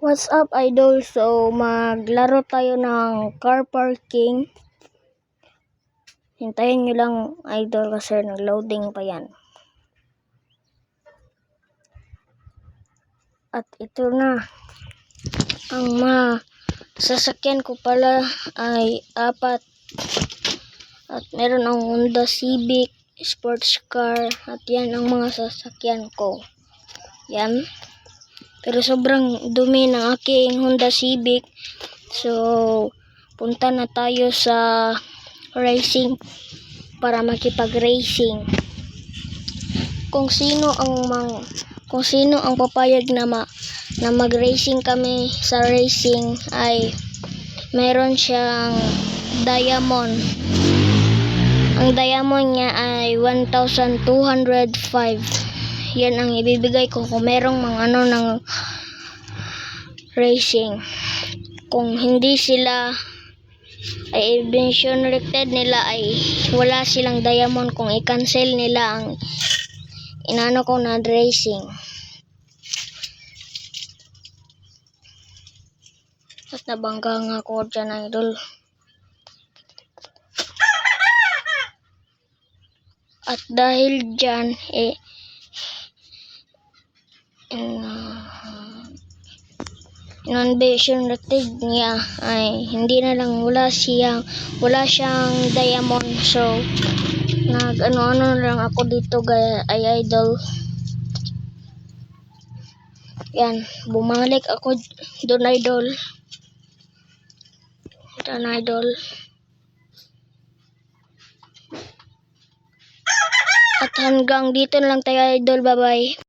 What's up, idol? So, maglaro tayo ng car parking. Hintayin nyo lang, idol, kasi nag-loading pa yan. At ito na. Ang sasakyan ko pala ay 4. At meron ang Honda Civic, sports car. At yan ang mga sasakyan ko. Yan. Pero sobrang dumi ng aking Honda Civic. So, punta na tayo sa racing para makipag-racing. Kung sino ang papayag na mag-racing kami sa racing ay meron siyang diamond. Ang diamond niya ay 1,205. Yan ang ibibigay ko kung merong mga ng racing. Kung hindi sila ay emission rated nila ay wala silang diamond kung i-cancel nila ang inano ko na racing. At nabangga nga ako dyan, idol. At dahil dyan non-vision rated niya ay hindi na lang wala siyang diamond. So nag-ano lang ako dito ay idol. Yan, bumalik ako doon, idol. At hanggang dito na lang tayo, idol. Bye bye.